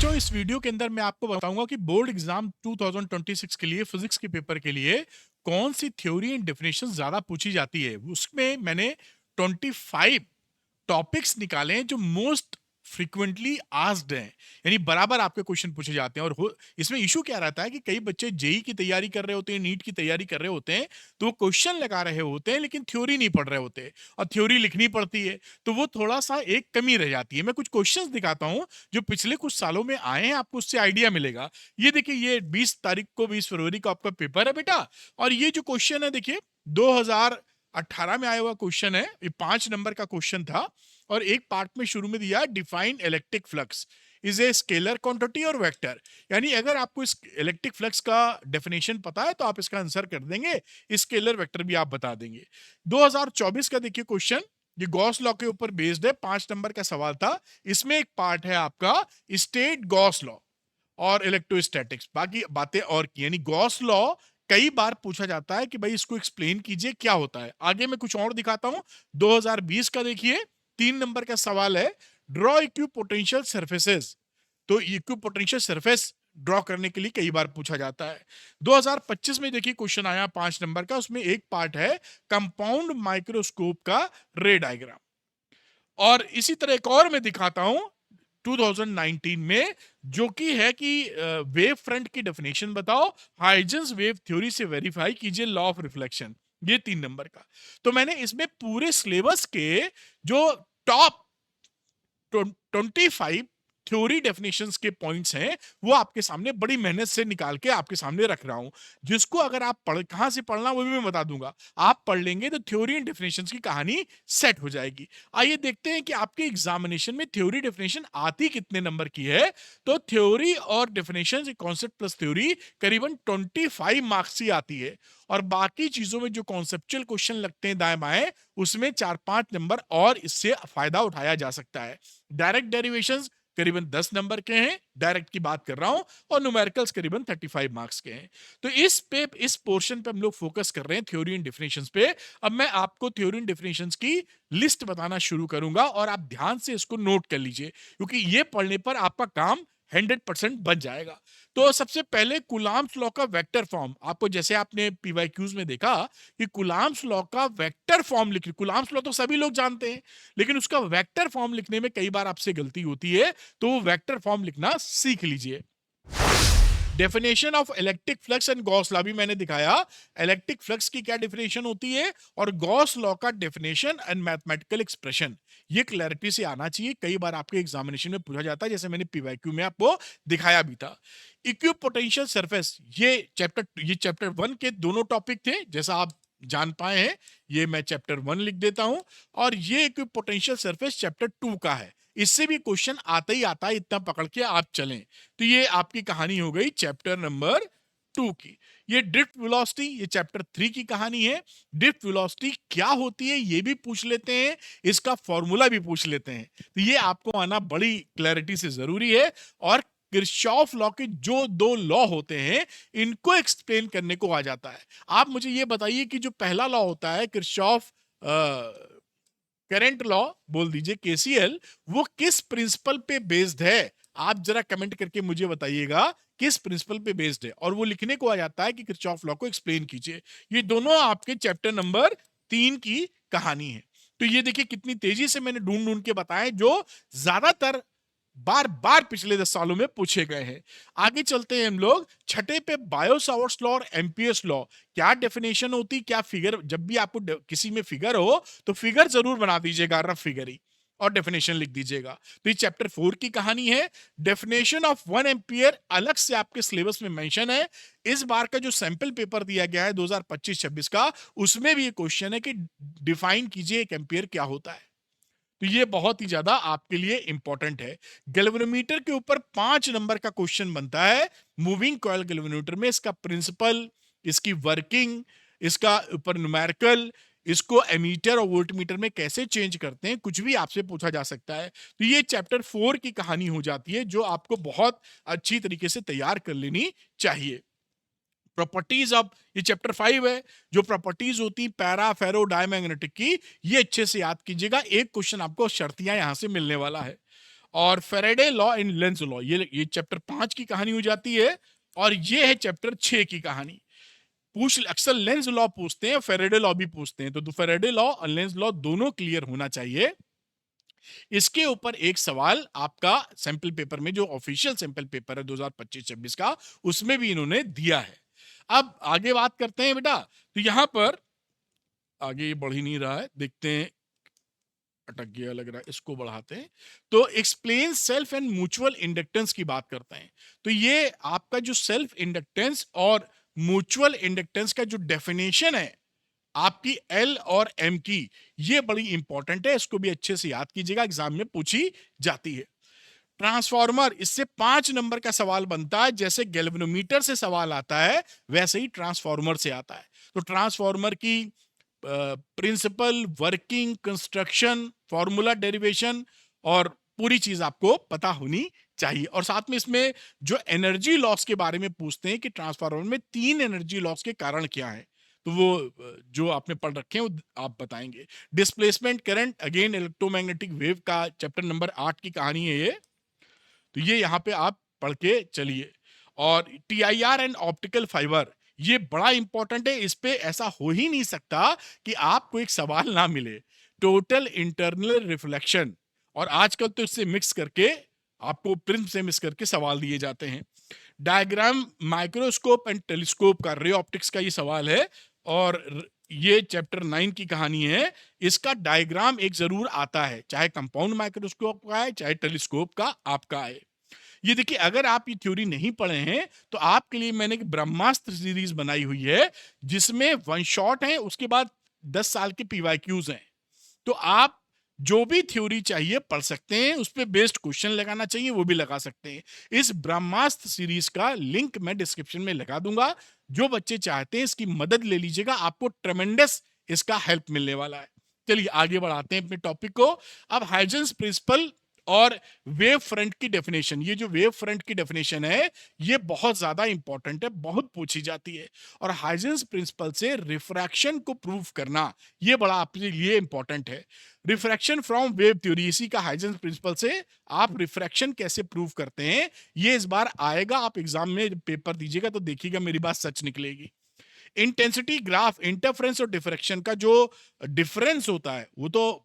बच्चों, इस वीडियो के अंदर मैं आपको बताऊंगा कि बोर्ड एग्जाम 2026 के लिए फिजिक्स के पेपर के लिए कौन सी थ्योरी एंड डेफिनेशन ज्यादा पूछी जाती है। उसमें मैंने 25 टॉपिक्स निकाले हैं जो मोस्ट फ्रीक्वेंटली आस्क्ड हैं, यानी बराबर आपके क्वेश्चन पूछे जाते हैं। इसमें इशू क्या रहता है कि कई बच्चे जेई की तैयारी कर रहे होते हैं, नीट की तैयारी कर रहे होते हैं, तो वो क्वेश्चन लगा रहे होते हैं लेकिन थ्योरी नहीं पढ़ रहे होते और थ्योरी लिखनी पड़ती है, तो वो थोड़ा सा एक कमी रह जाती है। मैं कुछ क्वेश्चंस दिखाता हूं जो पिछले कुछ सालों में आए हैं, आपको उससे आइडिया मिलेगा। ये देखिए, ये 20 तारीख को 20 फरवरी को आपका पेपर है बेटा, और ये जो क्वेश्चन है देखिए 2018 में आया हुआ क्वेश्चन है। ये 5 नंबर का क्वेश्चन था और एक पार्ट में शुरू में दिया define electric flux is a scalar quantity और वेक्टर। यानी अगर आपको इस इलेक्ट्रिक फ्लक्स का डेफिनेशन पता है तो आप इसका आंसर कर देंगे, स्केलर वेक्टर भी आप बता देंगे। 2024 का देखिए क्वेश्चन, ये गॉस लॉ के ऊपर बेस्ड है, 5 नंबर का सवाल था। इसमें एक पार्ट है आपका स्टेट गॉस लॉ और इलेक्ट्रोस्टैटिक्स, बाकी बातें और की। यानी गॉस लॉ कई बार पूछा जाता है कि भाई इसको एक्सप्लेन कीजिए क्या होता है। आगे मैं कुछ और दिखाता हूं। 2020 का देखिए 3 नंबर का सवाल है, ड्रॉ इक्विपोटेंशियल सरफेसेस। तो इक्विपोटेंशियल सरफेस ड्रॉ करने के लिए कई बार पूछा जाता है। 2025 में देखिए क्वेश्चन आया 5 नंबर का, उसमें एक पार्ट है कंपाउंड माइक्रोस्कोप का रे डायग्राम। और इसी तरह एक और मैं दिखाता हूं 2019 में, जो कि है कि वेव फ्रंट की डेफिनेशन बताओ, हाइजेंस वेव थ्योरी से वेरीफाई कीजिए लॉ ऑफ रिफ्लेक्शन। ये 3 नंबर का। तो मैंने इसमें पूरे सिलेबस के जो टॉप 25 थ्योरी डेफिनेशंस के पॉइंट्स हैं वो आपके सामने बड़ी मेहनत से निकाल के आपके सामने रख रहा हूं, जिसको अगर आप पढ़ कहां से पढ़ना वो भी मैं बता दूंगा। आप पढ़ लेंगे तो थ्योरी एंड डेफिनेशंस की कहानी सेट हो जाएगी। आइए देखते हैं कि आपके एग्जामिनेशन में थ्योरी डेफिनेशन आती कितने नंबर की है। तो थ्योरी और डेफिनेशन, कॉन्सेप्ट प्लस थ्योरी, करीबन 25 मार्क्स ही आती है। और बाकी चीजों में जो कॉन्सेप्चुअल क्वेश्चन लगते हैं दाएं बाएं, उसमें 4-5 नंबर और इससे फायदा उठाया जा सकता है। डायरेक्ट डेरिवेशंस करीबन 10 नंबर के हैं, डायरेक्ट की बात कर रहा हूं, और न्यूमेरिकल्स करीबन 35 मार्क्स के हैं। तो इस पोर्शन पे हम लोग फोकस कर रहे हैं थ्योरी एंड डेफिनेशंस पे। अब मैं आपको थ्योरी एंड डेफिनेशंस की लिस्ट बताना शुरू करूंगा और आप ध्यान से इसको नोट कर लीजिए, क्योंकि ये पढ़ने पर आपका काम 100% बन जाएगा। तो सबसे पहले कुलाम्स लॉ का वेक्टर फॉर्म, आपको जैसे आपने पीवाईक्यूज में देखा कि कुलाम्स लॉ का वेक्टर फॉर्म लिख, कुलाम्स लॉ तो सभी लोग जानते हैं, लेकिन उसका वेक्टर फॉर्म लिखने में कई बार आपसे गलती होती है, तो वो वेक्टर फॉर्म लिखना सीख लीजिए। Definition of electric flux and Gauss law भी मैंने दिखाया, इलेक्ट्रिक फ्लक्स की क्या डेफिनेशन होती है और गॉस लॉ का डेफिनेशन एंड मैथमेटिकल एक्सप्रेशन। ये क्लैरिटी से आना चाहिए, कई बार आपके एग्जामिनेशन में पूछा जाता है, जैसे मैंने पीवाईक्यू में आपको दिखाया भी था। इक्विपोटेंशियल सरफेस, ये चैप्टर 1 के दोनों टॉपिक थे, जैसा आप जान पाए हैं। ये मैं चैप्टर 1 लिख देता हूं, और ये इक्विपोटेंशियल सरफेस चैप्टर 2 का है। इससे भी क्वेश्चन आता ही आता है, इतना पकड़ के आप चलें। तो ये आपकी कहानी हो गई चैप्टर नंबर 2 की। ये ड्रिफ्ट वेलोसिटी, ये चैप्टर 3 की कहानी है। ड्रिफ्ट वेलोसिटी क्या होती है ये भी पूछ लेते हैं, इसका फॉर्मूला भी पूछ लेते हैं, तो ये आपको आना बड़ी क्लैरिटी से जरूरी है। और किरचॉफ लॉ के जो 2 लॉ होते हैं, इनको एक्सप्लेन करने को आ जाता है। आप मुझे ये बताइए कि जो पहला लॉ होता है किरचॉफ करंट लॉ, बोल दीजिए केसीएल, वो किस प्रिंसिपल पे बेस्ड है? आप जरा कमेंट करके मुझे बताइएगा किस प्रिंसिपल पे बेस्ड है, और वो लिखने को आ जाता है कि किरचॉफ लॉ को एक्सप्लेन कीजिए। ये दोनों आपके चैप्टर नंबर 3 की कहानी है। तो ये देखिए कितनी तेजी से मैंने ढूंढ ढूंढ के बताए, जो ज्यादातर बार बार पिछले 10 सालों में पूछे गए हैं। आगे चलते हैं हम लोग छठे पे, बायो सावर्ट्स लॉ और एम्पियर्स लॉ। क्या डेफिनेशन होती, क्या फिगर, जब भी आपको किसी में फिगर हो तो फिगर जरूर बना दीजिएगा, रफ फिगर ही, और डेफिनेशन लिख दीजिएगा। तो ये चैप्टर 4 की कहानी है। डेफिनेशन ऑफ 1 एम्पियर अलग से आपके सिलेबस में मेंशन है। इस बार का जो सैंपल पेपर दिया गया है 2025-26 का, उसमें भी ये क्वेश्चन है कि डिफाइन कीजिए एक एम्पियर क्या होता है। तो ये बहुत ही ज्यादा आपके लिए इंपॉर्टेंट है। गैल्वेनोमीटर के ऊपर 5 नंबर का क्वेश्चन बनता है। मूविंग कॉइल गैल्वेनोमीटर में इसका प्रिंसिपल, इसकी वर्किंग, इसका ऊपर न्यूमेरिकल, इसको एमीटर और वोल्टमीटर में कैसे चेंज करते हैं, कुछ भी आपसे पूछा जा सकता है। तो ये चैप्टर 4 की कहानी हो जाती है, जो आपको बहुत अच्छी तरीके से तैयार कर लेनी चाहिए। प्रॉपर्टीज ऑफ, ये चैप्टर 5 है। जो प्रॉपर्टीज होती पैरा फेरो डायमैग्नेटिक की, ये अच्छे से याद कीजिएगा, एक क्वेश्चन आपको शर्तियां यहां से मिलने वाला है। और Faraday law and Lenz law, ये चैप्टर 5 की कहानी हो जाती है, और ये है चैप्टर 6 की कहानी। अक्सर लेंज लॉ पूछते हैं, फेरेडे लॉ भी पूछते हैं, तो फेरेडे लॉ और लेंज लॉ दोनों क्लियर होना चाहिए। इसके ऊपर एक सवाल आपका सैंपल पेपर में, जो ऑफिशियल सैंपल पेपर है 2025-26 का, उसमें भी इन्होंने दिया है। अब आगे बात करते हैं बेटा, तो यहां पर आगे ये बढ़ ही नहीं रहा है, देखते हैं, अटक गया लग रहा है, इसको बढ़ाते हैं। तो explain self and mutual inductance की बात करते हैं। तो ये आपका जो सेल्फ इंडक्टेंस और म्यूचुअल इंडक्टेंस का जो डेफिनेशन है आपकी एल और एम की, ये बड़ी इंपॉर्टेंट है, इसको भी अच्छे से याद कीजिएगा, एग्जाम में पूछी जाती है। ट्रांसफार्मर, इससे 5 नंबर का सवाल बनता है, जैसे गैल्वेनोमीटर से सवाल आता है वैसे ही ट्रांसफार्मर से आता है। तो ट्रांसफार्मर की principal, working, construction, formula, derivation और पूरी चीज आपको पता होनी चाहिए। और साथ में इसमें जो एनर्जी लॉस के बारे में पूछते हैं कि ट्रांसफार्मर में 3 एनर्जी लॉस के कारण क्या है, तो वो जो आपने पढ़ रखे हैं वो आप बताएंगे। Displacement current, again electromagnetic wave का चैप्टर नंबर 8 की कहानी है ये, तो ये यहाँ पे आप पढ़ के चलिए। और टीआईआर एंड ऑप्टिकल फाइबर, ये बड़ा इंपॉर्टेंट है, इस पे ऐसा हो ही नहीं सकता कि आपको एक सवाल ना मिले। टोटल इंटरनल रिफ्लेक्शन, और आजकल तो इससे मिक्स करके आपको प्रिज्म से मिक्स करके सवाल दिए जाते हैं। डायग्राम, माइक्रोस्कोप एंड टेलीस्कोप का, रे ऑप्टिक्स का ये सवाल है, और ये चैप्टर 9 की कहानी है। इसका डायग्राम एक जरूर आता है, चाहे कंपाउंड माइक्रोस्कोप का है चाहे टेलीस्कोप का आपका है। ये देखिए, अगर आप ये थ्योरी नहीं पढ़े हैं तो आपके लिए मैंने एक ब्रह्मास्त्र सीरीज बनाई हुई है, जिसमें वन शॉट है, उसके बाद 10 साल के पीवाईक्यूज हैं। तो आप जो भी थ्योरी चाहिए पढ़ सकते हैं, उस पर बेस्ड क्वेश्चन लगाना चाहिए वो भी लगा सकते हैं। इस ब्रह्मास्त्र सीरीज का लिंक मैं डिस्क्रिप्शन में लगा दूंगा, जो बच्चे चाहते हैं इसकी मदद ले लीजिएगा, आपको ट्रेमेंडस इसका हेल्प मिलने वाला है। चलिए आगे बढ़ाते हैं अपने टॉपिक को। अब हाइजेंस प्रिंसिपल और वेव फ्रंट की डेफिनेशन, ये जो वेव फ्रंट की डेफिनेशन है ये बहुत ज्यादा इंपॉर्टेंट है, बहुत पूछी जाती है। और हाइजेंस प्रिंसिपल से रिफ्रैक्शन को प्रूव करना ये बड़ा आपके लिए इंपॉर्टेंट है। रिफ्रैक्शन फ्रॉम वेव थ्योरी, इसी का हाइजेंस प्रिंसिपल से आप रिफ्रैक्शन कैसे प्रूव करते हैं, ये इस बार आएगा। आप एग्जाम में पेपर दीजिएगा तो देखिएगा मेरी बात सच निकलेगी। इंटेंसिटी ग्राफ, इंटरफेरेंस और डिफ्रैक्शन का जो डिफरेंस होता है, वो तो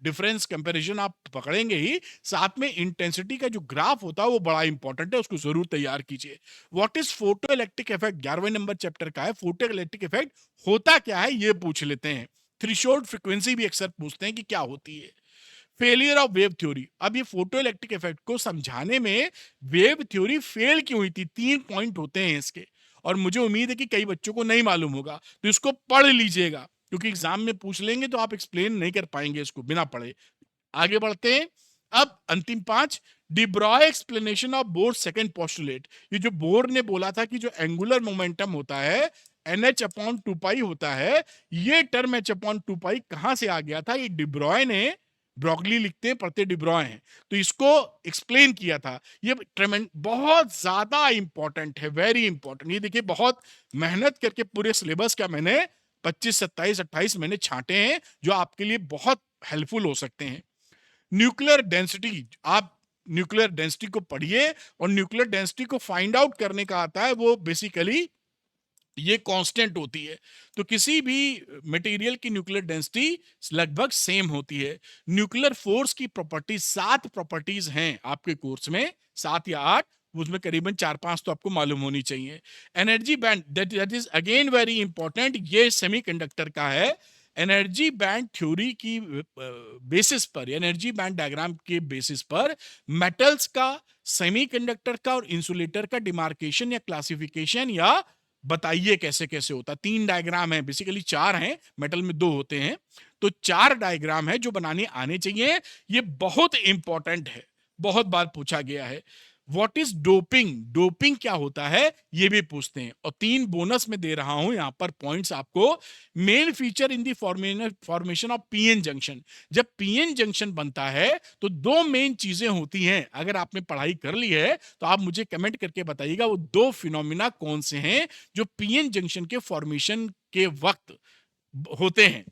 डिफरेंस कंपैरिजन आप पकड़ेंगे ही, साथ में इंटेंसिटी का जो ग्राफ होता है वो बड़ा इंपॉर्टेंट है, उसको जरूर तैयार कीजिए। What is photo electric effect, 11वें नंबर चैप्टर का है, फोटो इलेक्ट्रिक इफेक्ट होता क्या है ये पूछ लेते हैं। थ्रेशोल्ड फ्रीक्वेंसी भी अक्सर पूछते हैं कि क्या होती है। फेलियर ऑफ वेव थ्योरी, अब ये फोटो इलेक्ट्रिक इफेक्ट को समझाने में वेव थ्योरी फेल क्यों हुई थी, 3 पॉइंट होते हैं इसके, और मुझे उम्मीद है कि कई बच्चों को नहीं मालूम होगा, तो इसको पढ़ लीजिएगा, क्योंकि एग्जाम में पूछ लेंगे तो आप एक्सप्लेन नहीं कर पाएंगे इसको बिना पढ़े। आगे बढ़ते हैं। अब अंतिम 5, de Broglie explanation of Bohr second postulate, ये जो बोर ने बोला था कि जो एंगुलर मोमेंटम होता है NH अपॉन 2 पाई होता है, ये टर्म H अपॉन 2 पाई कहां से आ गया था, ये डिब्रॉय ने, ब्रॉगली लिखते हैं पढ़ते डिब्रॉय हैं, तो इसको एक्सप्लेन किया था। ये बहुत ज्यादा इंपॉर्टेंट है, वेरी इंपॉर्टेंट। ये देखिए, बहुत मेहनत करके पूरे सिलेबस का मैंने 25, 27, 28 मैंने छांटे हैं, जो आपके लिए बहुत हेल्पफुल हो सकते हैं। न्यूक्लियर डेंसिटी, आप न्यूक्लियर डेंसिटी को पढ़िए, और न्यूक्लियर डेंसिटी को फाइंड आउट करने का आता है, वो बेसिकली ये कांस्टेंट होती है। तो किसी भी मटेरियल की न्यूक्लियर डेंसिटी लगभग सेम होती है। न्यूक्लियर फोर्स की प्रॉपर्टीज, 7 प्रॉपर्टीज हैं आपके कोर्स में, 7 या 8, उसमें करीबन 4-5 तो आपको मालूम होनी चाहिए। Energy band, that is again very important, ये सेमीकंडक्टर का है। एनर्जी बैंड थ्योरी की बेसिस पर, एनर्जी बैंड डायग्राम के बेसिस पर मेटल्स का, सेमीकंडक्टर का और इंसुलेटर का डिमार्केशन या क्लासिफिकेशन या बताइए कैसे कैसे होता। 3 डायग्राम है, बेसिकली 4 हैं, मेटल में 2 होते हैं, तो 4 डायग्राम है जो बनाने आने चाहिए। ये बहुत इंपॉर्टेंट है, बहुत बार पूछा गया है। व्हाट इज डोपिंग, डोपिंग क्या होता है ये भी पूछते हैं। और 3 बोनस में दे रहा हूं यहां पर पॉइंट्स आपको। Main feature in the formation of PN junction, जब पीएन जंक्शन बनता है तो 2 मेन चीजें होती हैं। अगर आपने पढ़ाई कर ली है तो आप मुझे कमेंट करके बताइएगा वो 2 फिनोमिना कौन से हैं जो पीएन जंक्शन के फॉर्मेशन के वक्त होते हैं।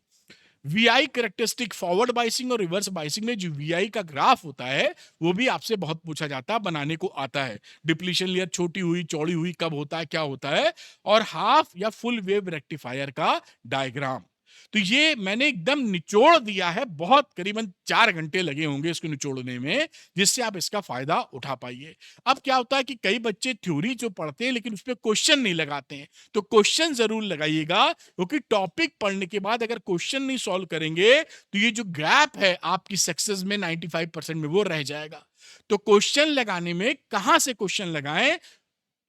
वीआई कैरेक्टरिस्टिक, फॉरवर्ड बाइसिंग और रिवर्स बाइसिंग में जो वीआई का ग्राफ होता है वो भी आपसे बहुत पूछा जाता है, बनाने को आता है। डिप्लीशन लेयर छोटी हुई चौड़ी हुई कब होता है, क्या होता है, और हाफ या फुल वेव रेक्टिफायर का डायग्राम। तो ये मैंने एकदम निचोड़ दिया है, बहुत करीबन 4 घंटे लगे होंगे इसको निचोड़ने में, जिससे आप इसका फायदा उठा पाइए। अब क्या होता है कि कई बच्चे थ्योरी जो पढ़ते हैं लेकिन उस पर क्वेश्चन नहीं लगाते हैं, तो क्वेश्चन जरूर लगाइएगा, क्योंकि टॉपिक पढ़ने के बाद अगर क्वेश्चन नहीं सॉल्व करेंगे तो ये जो गैप है आपकी सक्सेस में 95% में वो रह जाएगा। तो क्वेश्चन लगाने में कहां से क्वेश्चन लगाएं?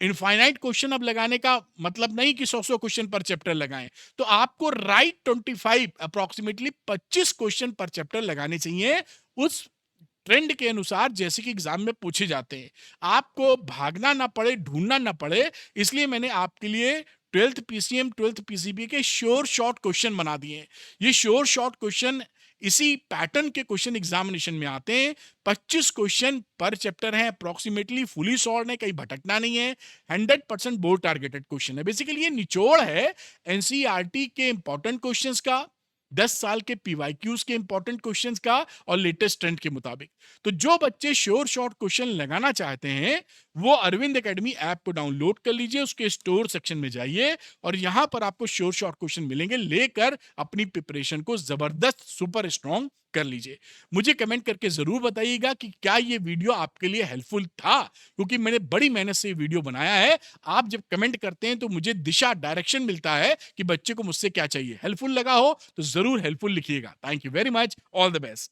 इनफाइनाइट क्वेश्चन अब लगाने का मतलब नहीं कि 100 क्वेश्चन पर चैप्टर लगाएं, तो आपको राइट 25 अप्रोक्सीमेटली 25 क्वेश्चन पर चैप्टर लगाने चाहिए उस ट्रेंड के अनुसार जैसे कि एग्जाम में पूछे जाते हैं। आपको भागना ना पड़े, ढूंढना ना पड़े, इसलिए मैंने आपके लिए 12th पीसीएम 12th पीसीबी के श्योर शॉर्ट क्वेश्चन बना दिए हैं। ये श्योर शॉर्ट क्वेश्चन इसी पैटर्न के क्वेश्चन एग्जामिनेशन में आते हैं। 25 क्वेश्चन पर चैप्टर है, अप्रोक्सीमेटली फुली सॉल्व है, कहीं भटकना नहीं है, 100% बोर्ड टारगेटेड क्वेश्चन है। बेसिकली ये निचोड़ है एनसीईआरटी के इंपॉर्टेंट क्वेश्चंस का, 10 साल के पीवाईक्यूज के इंपॉर्टेंट क्वेश्चंस का और लेटेस्ट ट्रेंड के मुताबिक। तो जो बच्चे श्योर शॉर्ट क्वेश्चन लगाना चाहते हैं वो अरविंद एकेडमी ऐप को डाउनलोड कर लीजिए, उसके स्टोर सेक्शन में जाइए और यहां पर आपको श्योर शॉर्ट क्वेश्चन मिलेंगे, लेकर अपनी प्रिपरेशन को जबरदस्त सुपर स्ट्रॉन्ग कर लीजिए। मुझे कमेंट करके जरूर बताइएगा कि क्या ये वीडियो आपके लिए हेल्पफुल था, क्योंकि मैंने बड़ी मेहनत से ये वीडियो बनाया है। आप जब कमेंट करते हैं तो मुझे दिशा डायरेक्शन मिलता है कि बच्चे को मुझसे क्या चाहिए। हेल्पफुल लगा हो तो जरूर हेल्पफुल लिखिएगा। Thank you very much, all the best.